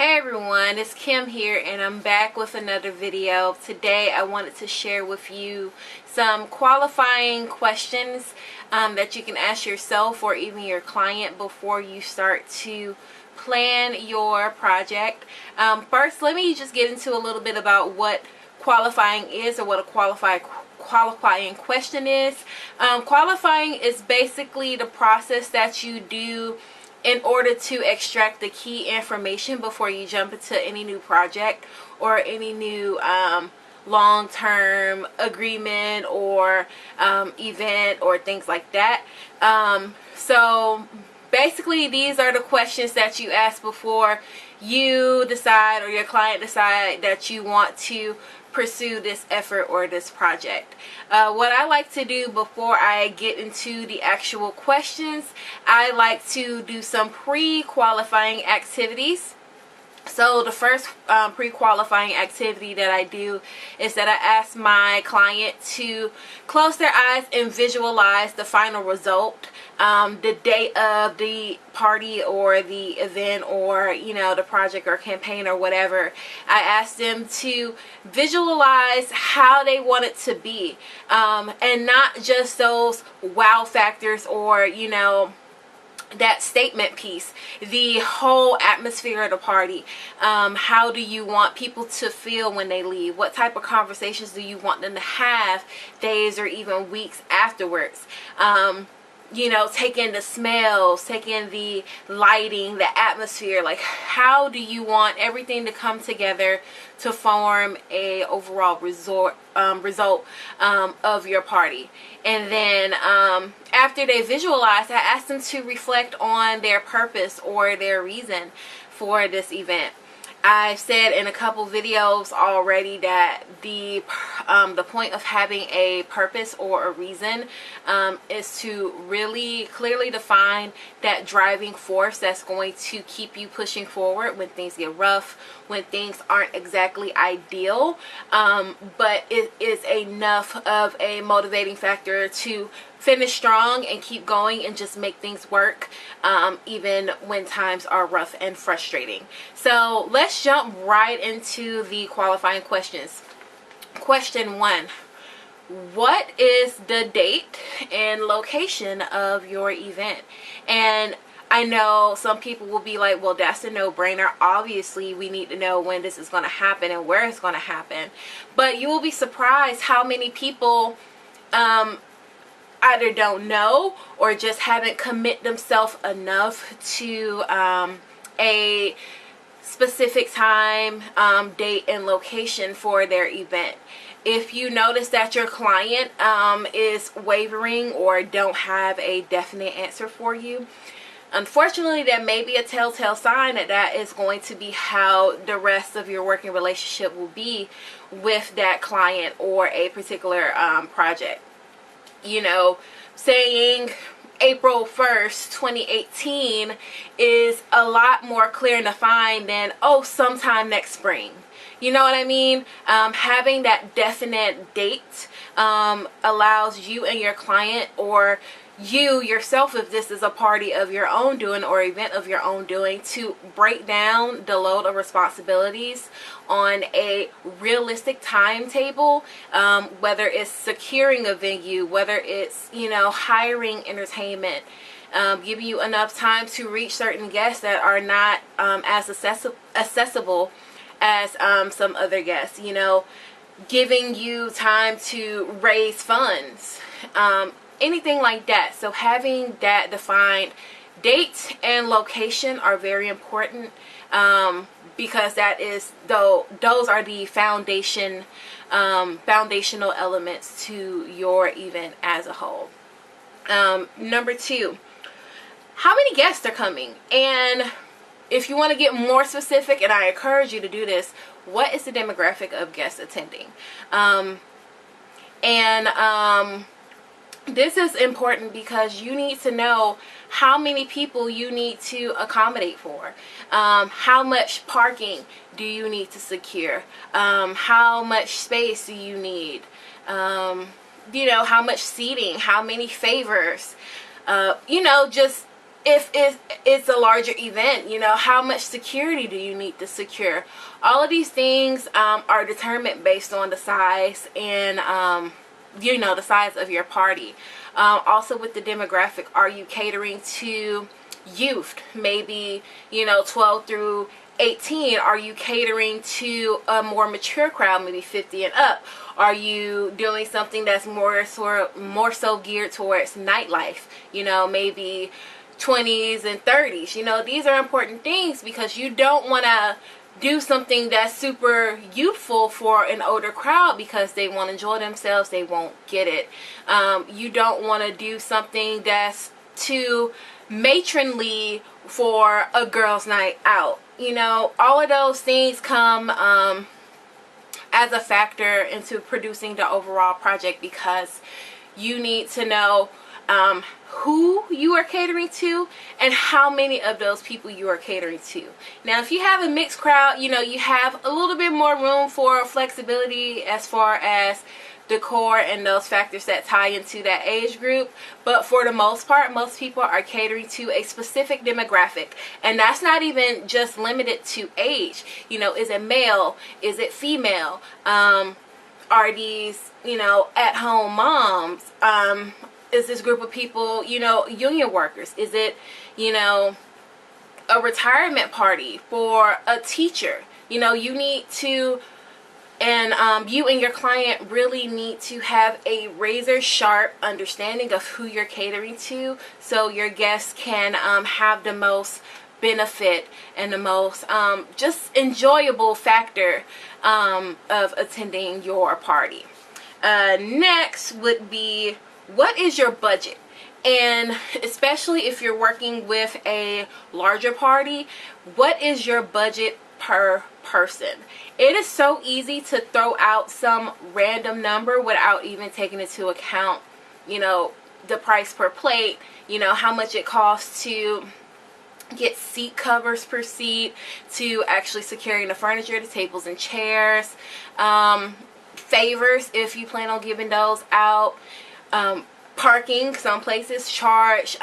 Hey everyone, it's Kim here and I'm back with another video. Today I wanted to share with you some qualifying questions that you can ask yourself or even your client before you start to plan your project. First, let me just get into a little bit about what qualifying is or what a qualifying question is. Qualifying is basically the process that you do in order to extract the key information before you jump into any new project or any new long-term agreement or event or things like that. So basically these are the questions that you ask before you decide or your client decide that you want to pursue this effort or this project. What I like to do before I get into the actual questions, I like to do some pre-qualifying activities. So the first pre-qualifying activity that I do is that I ask my client to close their eyes and visualize the final result, the date of the party or the event or the project or campaign or whatever. I ask them to visualize how they want it to be, and not just those wow factors or that statement piece, the whole atmosphere of the party. How do you want people to feel when they leave? What type of conversations do you want them to have days or even weeks afterwards? Take in the smells, take in the lighting, the atmosphere. Like, how do you want everything to come together to form a overall result of your party? And then after they visualize, I ask them to reflect on their purpose or their reason for this event. I've said in a couple videos already that the point of having a purpose or a reason is to really clearly define that driving force that's going to keep you pushing forward when things get rough, when things aren't exactly ideal, but it is enough of a motivating factor to finish strong and keep going and just make things work, even when times are rough and frustrating. So let's jump right into the qualifying questions. Question 1. What is the date and location of your event? And I know some people will be like, well, that's a no-brainer. Obviously, we need to know when this is going to happen and where it's going to happen. But you will be surprised how many people either don't know or just haven't commit themselves enough to a specific time, date, and location for their event. If you notice that your client is wavering or don't have a definite answer for you, unfortunately, that may be a telltale sign that that is going to be how the rest of your working relationship will be with that client or a particular project. Saying April 1st, 2018 is a lot more clear and defined than, oh, sometime next spring. You know what I mean? Having that definite date allows you and your client, or you yourself, if this is a party of your own doing or event of your own doing, to break down the load of responsibilities on a realistic timetable, whether it's securing a venue, whether it's hiring entertainment, giving you enough time to reach certain guests that are not as accessible as some other guests, giving you time to raise funds, anything like that. So having that defined date and location are very important, because that is those are the foundational elements to your event as a whole. Number 2, how many guests are coming? And if you want to get more specific, and I encourage you to do this, what is the demographic of guests attending? This is important because you need to know how many people you need to accommodate for. How much parking do you need to secure? How much space do you need? How much seating? How many favors? Just if it's a larger event, you know, how much security do you need to secure? All of these things are determined based on the size and you know, the size of your party. Also with the demographic, are you catering to youth, maybe, you know, 12 through 18? Are you catering to a more mature crowd, maybe 50 and up? Are you doing something that's more so geared towards nightlife, you know, maybe 20s and 30s? You know, these are important things because you don't want to do something that's super youthful for an older crowd because they want to enjoy themselves, they won't get it. You don't want to do something that's too matronly for a girls' night out. You know, all of those things come as a factor into producing the overall project, because you need to know who you are catering to and how many of those people you are catering to. Now, if you have a mixed crowd, you know, you have a little bit more room for flexibility as far as decor and those factors that tie into that age group. But for the most part, most people are catering to a specific demographic, and that's not even just limited to age. You know, is it male? Is it female? Are these, you know, at-home moms? Is this group of people, you know, union workers? Is it, you know, a retirement party for a teacher? You know, you need to, and you and your client really need to have a razor sharp understanding of who you're catering to, so your guests can have the most benefit and the most just enjoyable factor of attending your party. Next would be, what is your budget? And especially if you're working with a larger party, what is your budget per person? It is so easy to throw out some random number without even taking into account, you know, the price per plate, you know, how much it costs to get seat covers per seat, to actually securing the furniture, the tables and chairs, favors if you plan on giving those out. Parking, some places charge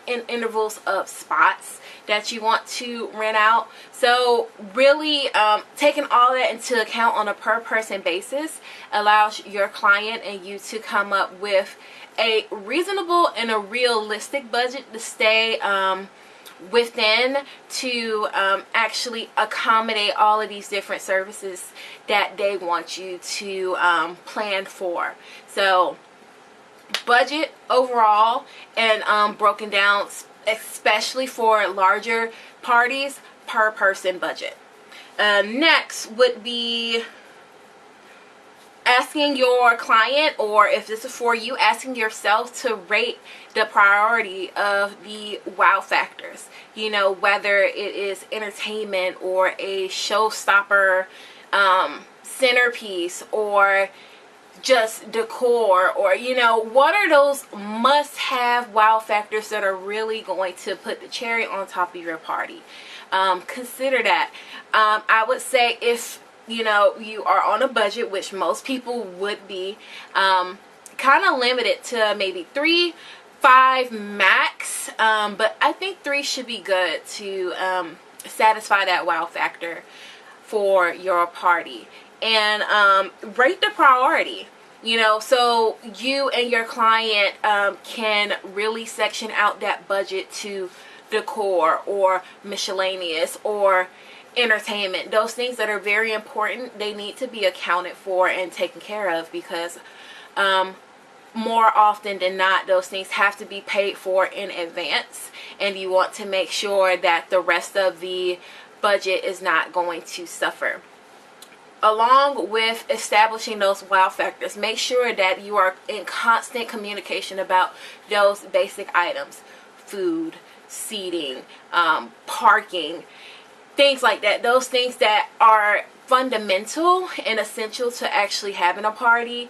in intervals of spots that you want to rent out. So really taking all that into account on a per person basis allows your client and you to come up with a reasonable and a realistic budget to stay within, to actually accommodate all of these different services that they want you to plan for. So budget overall, and broken down especially for larger parties, per person budget. Next would be asking your client, or if this is for you, asking yourself to rate the priority of the wow factors. You know, whether it is entertainment or a showstopper centerpiece, or just decor, or, you know, what are those must-have wow factors that are really going to put the cherry on top of your party. Consider that. I would say, if you know you are on a budget, which most people would be, kind of limit it to maybe 3, 5 max, but I think 3 should be good to satisfy that wow factor for your party. And rate the priority, you know, so you and your client can really section out that budget to decor or miscellaneous or entertainment. Those things that are very important, they need to be accounted for and taken care of, because more often than not, those things have to be paid for in advance, and you want to make sure that the rest of the budget is not going to suffer. Along with establishing those wow factors, make sure that you are in constant communication about those basic items: food, seating, parking, things like that. Those things that are fundamental and essential to actually having a party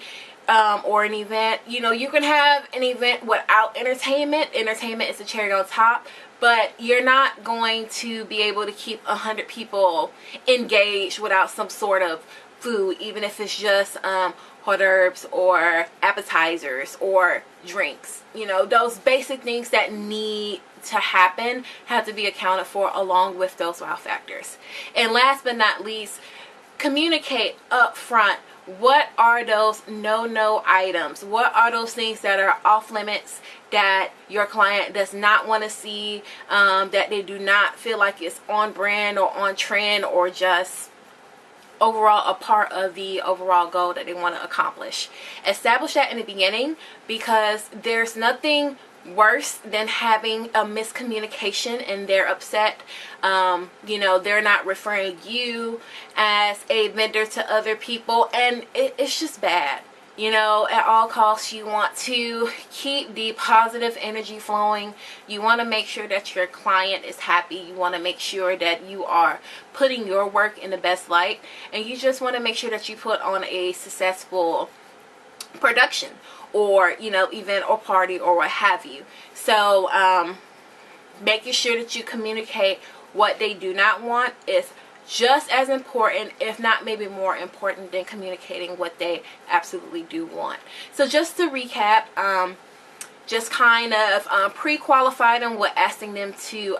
or an event. You know, you can have an event without entertainment. Entertainment is the cherry on top, but you're not going to be able to keep 100 people engaged without some sort of food, even if it's just hors d'oeuvres or appetizers or drinks. You know, those basic things that need to happen have to be accounted for along with those wow factors. And last but not least, communicate up front. What are those no items? What are those things that are off limits that your client does not want to see, that they do not feel like it's on brand or on trend or just overall a part of the overall goal that they want to accomplish? Establish that in the beginning, because there's nothing worse than having a miscommunication and they're upset. You know, they're not referring you as a vendor to other people, and it's just bad. You know, at all costs, you want to keep the positive energy flowing. You want to make sure that your client is happy. You want to make sure that you are putting your work in the best light. And you just want to make sure that you put on a successful production or, you know, event or party or what have you. So making sure that you communicate what they do not want is just as important, if not maybe more important, than communicating what they absolutely do want. So just to recap, just kind of pre-qualified them with asking them to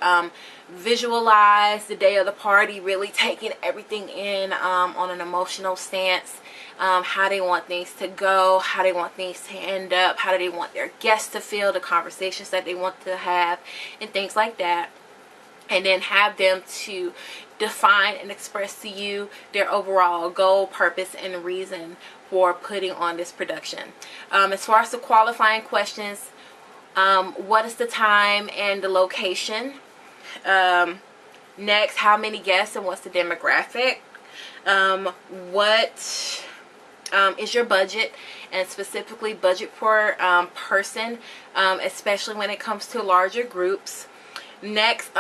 visualize the day of the party, really taking everything in on an emotional stance, how they want things to go, how they want things to end up, how do they want their guests to feel, the conversations that they want to have, and things like that. And then have them to define and express to you their overall goal, purpose, and reason for putting on this production. As far as the qualifying questions, what is the time and the location? Next, how many guests and what's the demographic? What is your budget, and specifically budget per person, especially when it comes to larger groups. Next,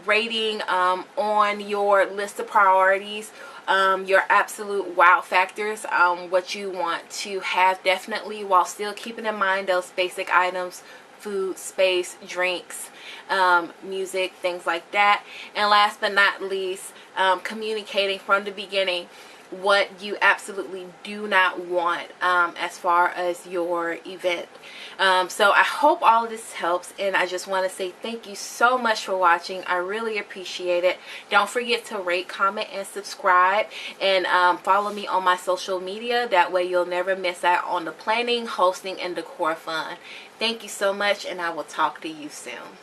rating on your list of priorities, your absolute wow factors, what you want to have definitely, while still keeping in mind those basic items: food, space, drinks, music, things like that. And last but not least, communicating from the beginning what you absolutely do not want as far as your event. So I hope all of this helps, and I just want to say thank you so much for watching. I really appreciate it. Don't forget to rate, comment, and subscribe, and follow me on my social media. That way you'll never miss out on the planning, hosting, and decor fun. Thank you so much, and I will talk to you soon.